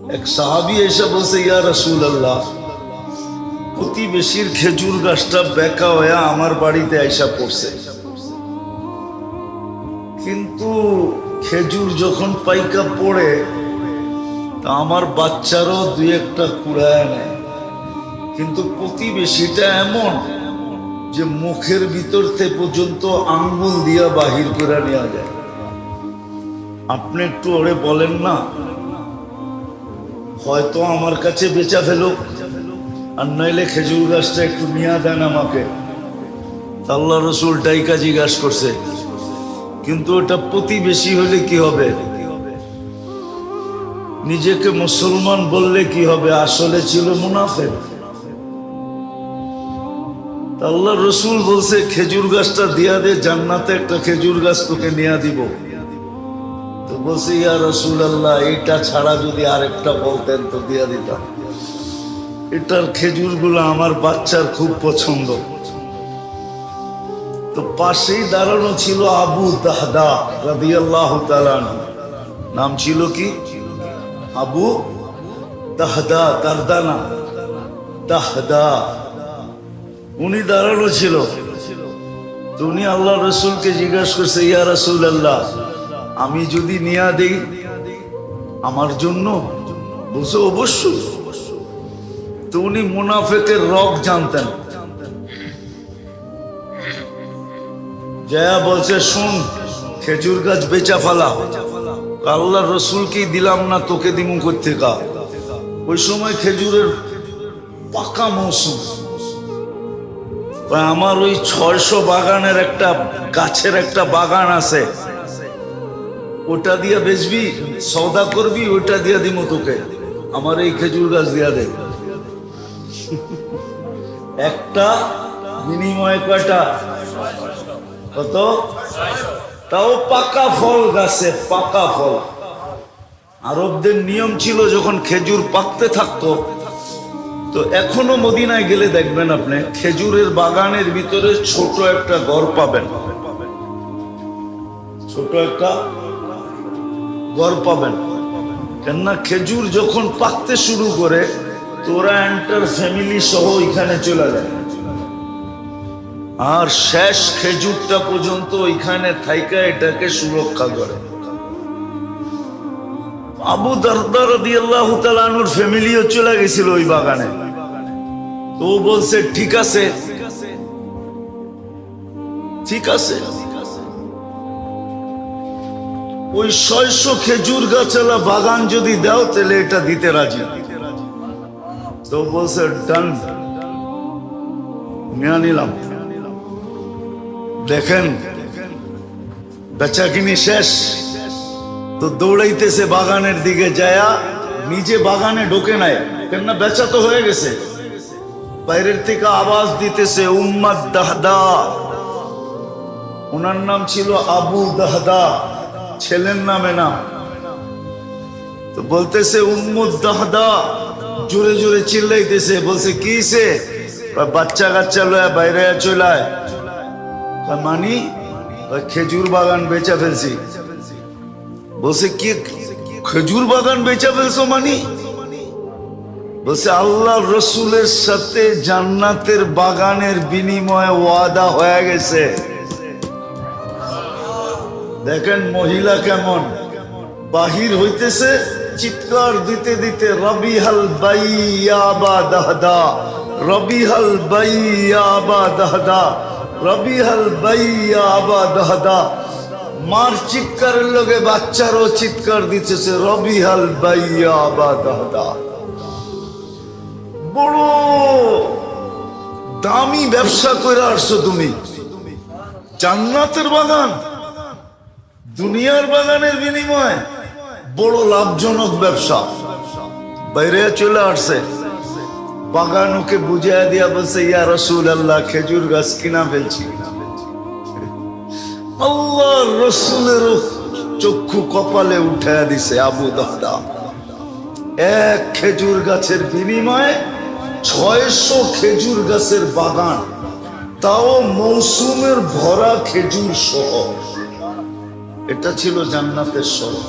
এক সাহাবী এসে বলছে, ইয়া রাসূলুল্লাহ, প্রতিবেশীর খেজুর গাছটা বেঁকা হয়ে আমার বাড়িতে আইসা পড়ছে, কিন্তু খেজুর যখন পাইকা পড়ে তা আমার বাচ্চারও দুই একটা কুড়ায় নেয়, কিন্তু প্রতিবেশীটা এমন যে মুখের ভিতর থেকে পর্যন্ত আঙ্গুল দিয়া বাহির করে নেওয়া যায়। আপনি একটু ওরে বলেন না, হয়তো আমার কাছে বেচা ফেলো, আর নইলে খেজুর গাছটা একটু নিয়ে দেন আমাকে। আল্লাহ রসুল ডাইকা জিজ্ঞাসা করছে, কিন্তু ওটা প্রতিবেশী হলে কি হবে? নিজেকে মুসলমান বললে কি হবে? আসলে ছিল মুনাফিক। আল্লাহ রসুল বলছে, খেজুর গাছটা দিয়া দে, জান্নাতে একটা খেজুর গাছ তোকে নিয়ে দিব। তো বলছে, ইয়া রাসূলুল্লাহ, এটা ছাড়া যদি আরেকটা বলতেন তো দিয়া দিতাম। এটার খেজুরগুলো আমার বাচ্চার খুব পছন্দ। তো পাশেই দাঁড়ানো ছিল আবু দাহদা রাদিয়াল্লাহু তাআলা আনহু। নাম ছিল কি? আবু দাহদা, দারদানা দাহদা। উনি দাঁড়ানো ছিল। তো উনি আল্লাহ রসুলকে জিজ্ঞাসা করছে, ইয়া রাসূলুল্লাহ, আমি যদি নিয়া দেই আমার জন্য? বলছে, অবশ্যই। তো উনি মুনাফিকের রগ জানতেন। জয়া বলছে, শুন, খেজুর গাছ বেচা ফেলা। আল্লাহ রসুলকেই দিলাম না, তোকে দিমু কোত্থেকা? ওই সময় খেজুরের পাকা মৌসুম। আমার ওই 600 বাগানের একটা গাছের একটা বাগান আছে, ওটা দিয়া বেচবি, সওদা করবি, ওটা দিয়া দিমু তোকে। আমার এই খেজুর গাছ দিয়া দে। একটা বিনিময়ে কয়টা? কত? তাও পাকা ফল গাছে, পাকা ফল। আরবদের নিয়ম ছিল, যখন খেজুর পাকতে থাকতো, তো এখনো মদিনায় গেলে দেখবেন আপনি খেজুরের বাগানের ভিতরে ছোট একটা ঘর পাবেন, ছোট একটা ঘর পাবেন। কেননা খেজুর যখন পাকতে শুরু করে, তোরা এন্টার ফ্যামিলি সহ এখানে চলে যায়, আর শেষ খেজুরটা পর্যন্ত ওইখানে থাইকা এটাকে সুরক্ষা করে। আবু দারদা রাদিয়াল্লাহু তাআলা আনহুর ফ্যামিলিও চলে গেছিল ওই বাগানে। তো বলছে, ঠিক আছে, ঠিক আছে। ওই 600 খেজুর গাছওয়ালা বাগান যদি দাও তাহলে এটা দিতে রাজি। তো বলছে, ডান, নিয়ে নিলাম। দেখেন বেচা কিনি শেষ, তো দৌড়াইতেছে বাগানের দিকে, যায়া নিজে বাগানে ঢোকে নাই, কেননা বেচা তো হয়ে গেছে। বাইরের থেকে আওয়াজ দিতেছে, উম্মাদ দাহদা। ওনার নাম ছিল আবু দাহদা, ছেলের নামে নাম। তো বলতেছে, উম্মুদ দাহদা, জোরে জোরে চিল্লাইতেছে। বলছে, কি সে? বাচ্চা কাচ্চা লয়া বাইরে চলায়। মানি খেজুর বাগান বেচা ফেলছি। বলছে, কি খেজুর বাগান বেচা ফেলছো? মানি বলছে, আল্লাহ রসুলের সাথে জান্নাতের বাগানের বিনিময়ে ওয়াদা হয়ে গেছে। দেখেন মহিলা কেমন বাহির হইতেছে, চিৎকার দিতে দিতে, রবিহাল বাইয়া বা দাহদা, রবিহাল বাইয়া বা দাহদা, রবিহাল বাইয়া বা দাহদা। মার চিৎকারের লগে বাচ্চারও চিৎকার দিতেছে, রবিহাল বাইয়া বা দাহদা। বড় দামি ব্যবসা করে আসছো তুমি। জান্নাতের বাগান দুনিয়ার বাগানের বিনিময়ে বড় লাভজনক ব্যবসা। বাইরে চলে আসছে, বাগান ওকে বুঝাইয়া দিয়া বলছে, ইয়া রাসূলুল্লাহ, খেজুর গাছ কিনা ফেলছি। আল্লাহ রসুলের চক্ষু কপালে উঠাইয়া দিছে। আবু দাহদা এক খেজুর গাছের বিনিময়ে 600 খেজুর গাছের বাগান, তাও মৌসুমের ভরা খেজুর সহ। এটা ছিল জান্নাতের শহর।